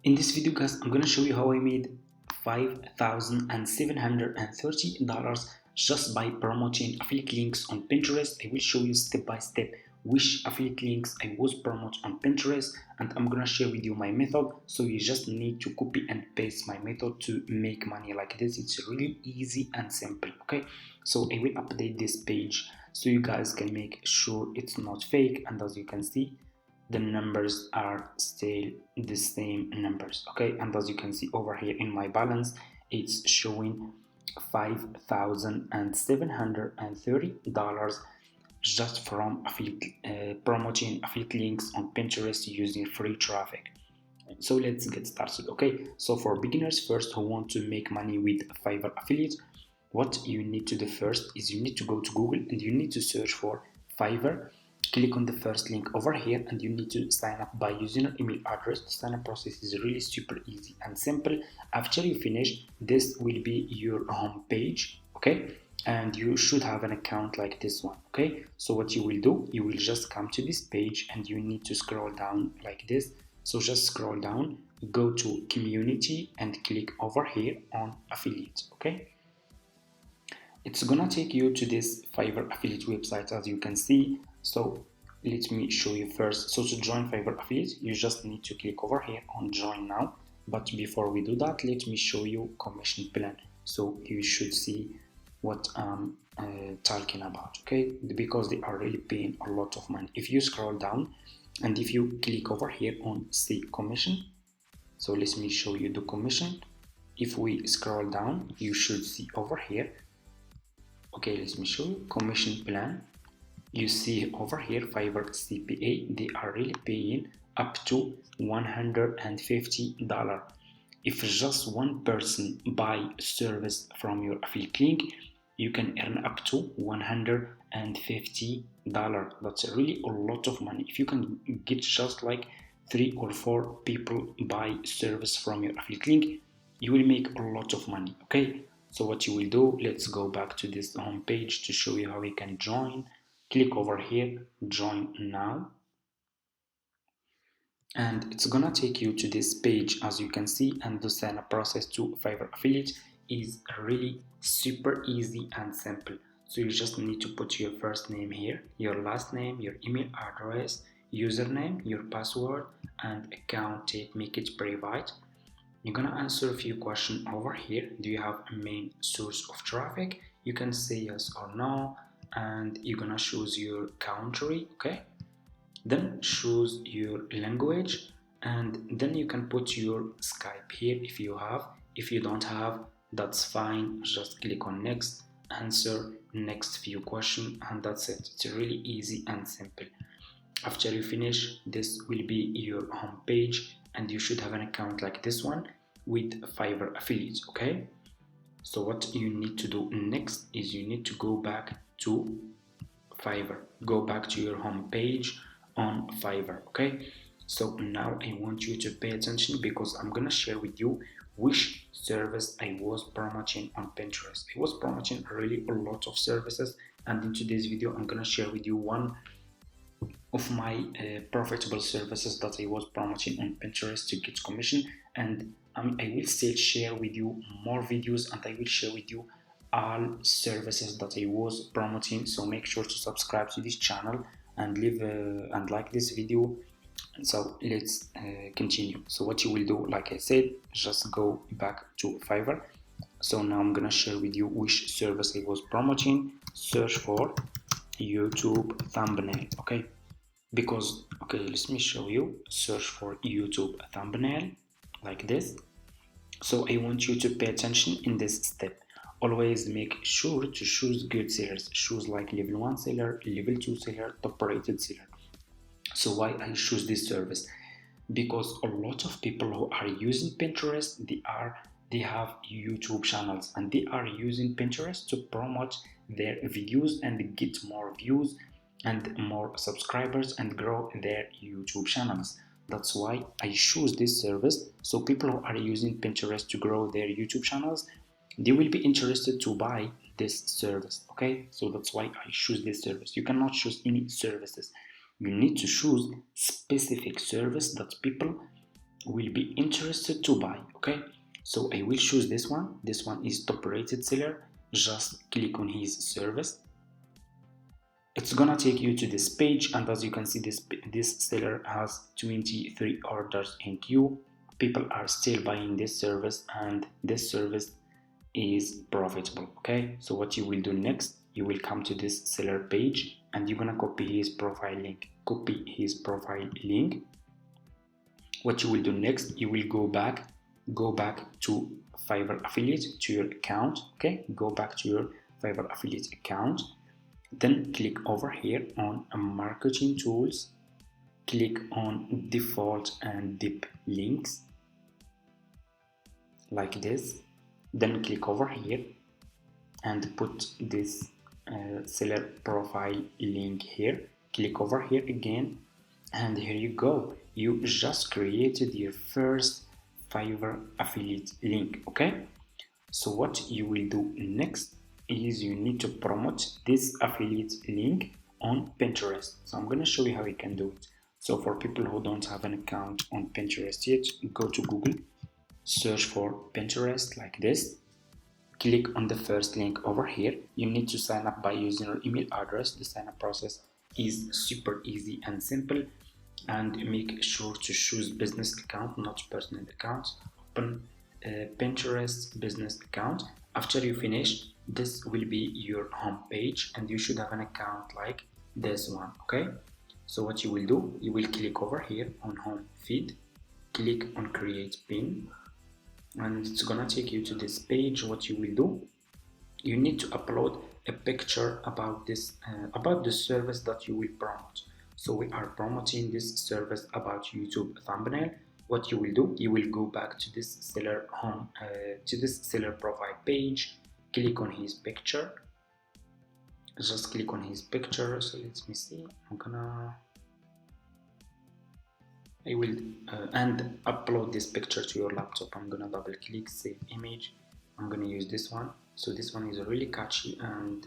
In this video guys, I'm gonna show you how I made $5,730 just by promoting affiliate links on Pinterest. I will show you step by step which affiliate links I was promoting on Pinterest, and I'm gonna share with you my method, so you just need to copy and paste my method to make money like this. It's really easy and simple. Okay, so I will update this page so you guys can make sure it's not fake, and as you can see the numbers are still the same numbers. Okay, and as you can see over here in my balance, it's showing $5,730 just from affiliate promoting affiliate links on Pinterest using free traffic. So let's get started. Okay, so for beginners first who want to make money with Fiverr affiliate, what you need to do first is you need to go to Google and you need to search for Fiverr. Click on the first link over here and you need to sign up by using your email address. The sign up process is really super easy and simple. After you finish, this will be your home page. Okay, and you should have an account like this one. Okay, so what you will do, you will just come to this page and you need to scroll down like this. So just scroll down, go to community and click over here on affiliate. Okay, it's gonna take you to this Fiverr affiliate website as you can see. So let me show you first. So to join Fiverr affiliate, you just need to click over here on join now. But before we do that, let me show you commission plan, so you should see what I'm talking about. Okay, because they are really paying a lot of money. If you scroll down and if you click over here on see commission, so let me show you the commission. If we scroll down, you should see over here. Okay, let me show you commission plan. You see over here Fiverr CPA, they are really paying up to $150. If just one person buy service from your affiliate link, you can earn up to $150. That's really a lot of money. If you can get just like 3 or 4 people buy service from your affiliate link, you will make a lot of money. Okay, so what you will do, let's go back to this home page to show you how you can join. Click over here, join now, and it's gonna take you to this page as you can see, and the sign up process to Fiverr affiliate is really super easy and simple. So you just need to put your first name here, your last name, your email address, username, your password, and account type, make it private. You're gonna answer a few questions over here. Do you have a main source of traffic? You can say yes or no, and you're gonna choose your country. Okay, then choose your language, and then you can put your Skype here if you have. If you don't have, that's fine, just click on next, answer next few questions, and that's it. It's really easy and simple. After you finish, this will be your home page and you should have an account like this one with Fiverr affiliates. Okay, so what you need to do next is you need to go back to Fiverr, go back to your home page on Fiverr. Okay, so now I want you to pay attention because I'm gonna share with you which service I was promoting on Pinterest. I was promoting really a lot of services, and in today's video I'm gonna share with you one of my profitable services that I was promoting on Pinterest to get commission. And I will still share with you more videos, and I will share with you all services that I was promoting. So make sure to subscribe to this channel and leave and like this video. So let's continue. So what you will do, like I said, just go back to Fiverr. So now I'm gonna share with you which service I was promoting. Search for YouTube thumbnail. Okay, because okay, let me show you. Search for YouTube thumbnail like this. So I want you to pay attention in this step. Always make sure to choose good sellers. Choose like level 1 seller, level 2 seller, top rated seller. So why I choose this service? Because a lot of people who are using Pinterest, they have YouTube channels and they are using Pinterest to promote their videos and get more views and more subscribers and grow their YouTube channels. That's why I choose this service. So people who are using Pinterest to grow their YouTube channels, they will be interested to buy this service. Okay, so that's why I choose this service. You cannot choose any services. You need to choose specific service that people will be interested to buy. Okay, so I will choose this one. This one is top rated seller. Just click on his service. It's gonna take you to this page, and as you can see, this seller has 23 orders in queue. People are still buying this service, and this service is profitable. Okay, so what you will do next, you will come to this seller page and you're gonna copy his profile link. What you will do next, you will go back to Fiverr affiliate, to your account. Okay, go back to your Fiverr affiliate account, then click over here on marketing tools, click on default and dip links like this, then click over here and put this seller profile link here. Click over here again, and here you go, you just created your first Fiverr affiliate link. Okay, so what you will do next is you need to promote this affiliate link on Pinterest. So I'm going to show you how you can do it. So for people who don't have an account on Pinterest yet, go to Google, search for Pinterest like this, click on the first link over here. You need to sign up by using your email address. The sign up process is super easy and simple, and make sure to choose business account, not personal account. Open Pinterest business account. After you finish, this will be your home page, and you should have an account like this one. Okay, so what you will do, you will click over here on home feed, click on create pin, and it's gonna take you to this page. What you will do, you need to upload a picture about this about the service that you will promote. So we are promoting this service about YouTube thumbnail. What you will do, you will go back to this seller home to this seller profile page, click on his picture, just click on his picture. So let me see, I will and upload this picture to your laptop. I'm gonna double click save image. I'm gonna use this one. So this one is really catchy and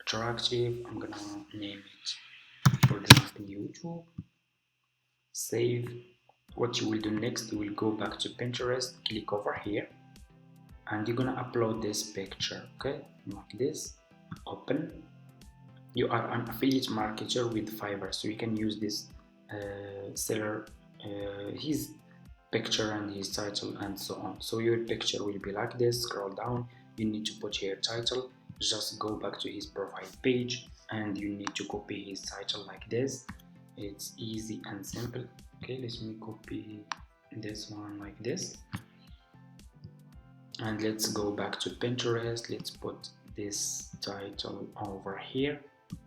attractive. I'm gonna name it, for example, YouTube. Save. What you will do next, you will go back to Pinterest, click over here, and you're gonna upload this picture. Okay, like this. Open. You are an affiliate marketer with Fiverr, so you can use this seller his picture and his title and so on. So your picture will be like this. Scroll down, you need to put here title. Just go back to his profile page and you need to copy his title like this. It's easy and simple. Okay, let me copy this one like this, and let's go back to Pinterest. Let's put this title over here,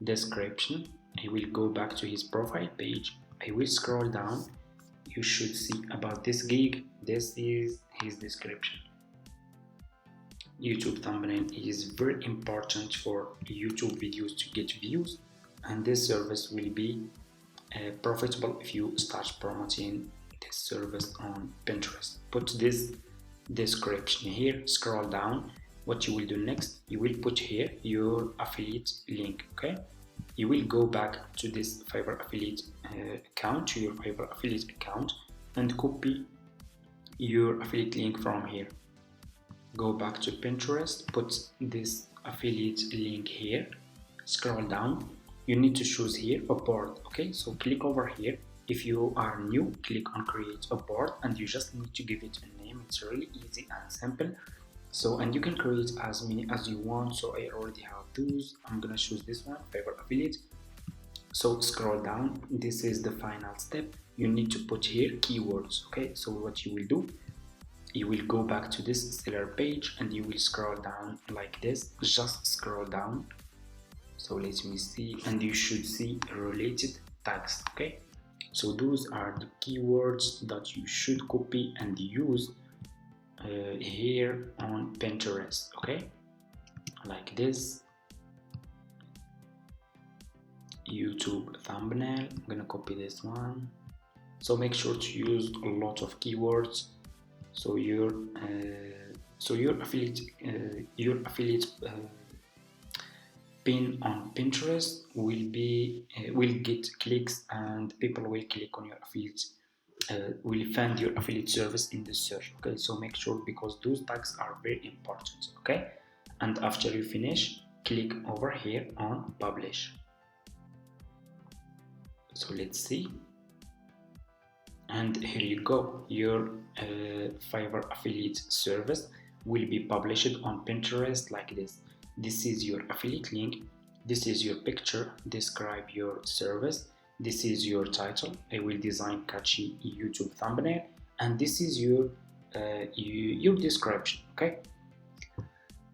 description. I will go back to his profile page. I will scroll down. You should see about this gig. This is his description. YouTube thumbnail is very important for YouTube videos to get views, and this service will be profitable if you start promoting this service on Pinterest. Put this description here, scroll down. What you will do next, you will put here your affiliate link. Okay, you will go back to this Fiverr affiliate account, to your Fiverr affiliate account, and copy your affiliate link from here. Go back to Pinterest, put this affiliate link here, scroll down. You need to choose here a board. Okay, so click over here. If you are new, click on create a board, and you just need to give it a name. It's really easy and simple. So, and you can create as many as you want. So I already have those. I'm gonna choose this one, Fiverr affiliate. So scroll down. This is the final step. You need to put here keywords. Okay, so what you will do, you will go back to this seller page and you will scroll down like this. Just scroll down. So let me see, and you should see related tags. Okay, so those are the keywords that you should copy and use here on Pinterest. Okay, like this. YouTube thumbnail, I'm gonna copy this one. So make sure to use a lot of keywords. So your affiliate pin on Pinterest will get clicks, and people will click on your affiliate will find your affiliate service in the search. Okay, so make sure, because those tags are very important. Okay, and after you finish, click over here on publish. So let's see, and here you go, your Fiverr affiliate service will be published on Pinterest like this. This is your affiliate link, this is your picture, describe your service, this is your title, I will design catchy YouTube thumbnail, and this is your description. Okay,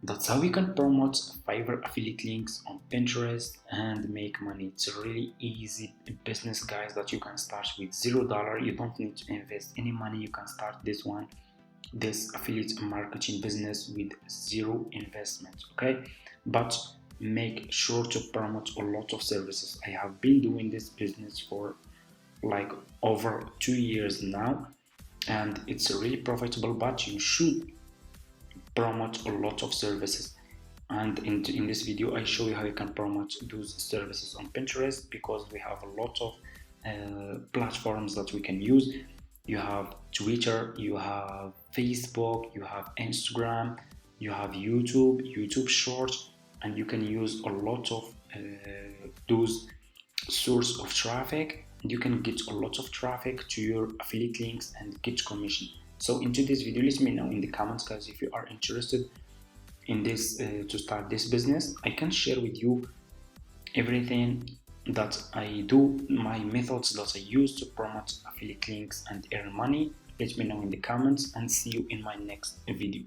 that's how you can promote Fiverr affiliate links on Pinterest and make money. It's a really easy business, guys, that you can start with $0. You don't need to invest any money. You can start this affiliate marketing business with zero investment. Okay, but make sure to promote a lot of services. I have been doing this business for like over 2 years now, and it's really profitable, but you should promote a lot of services. And in this video I show you how you can promote those services on Pinterest, because we have a lot of platforms that we can use. You have Twitter, you have Facebook, you have Instagram, you have YouTube Shorts, and you can use a lot of those source of traffic. You can get a lot of traffic to your affiliate links and get commission. So into this video, let me know in the comments, guys, if you are interested in this to start this business. I can share with you everything that I do, my methods that I use to promote affiliate links and earn money. Let me know in the comments, and see you in my next video.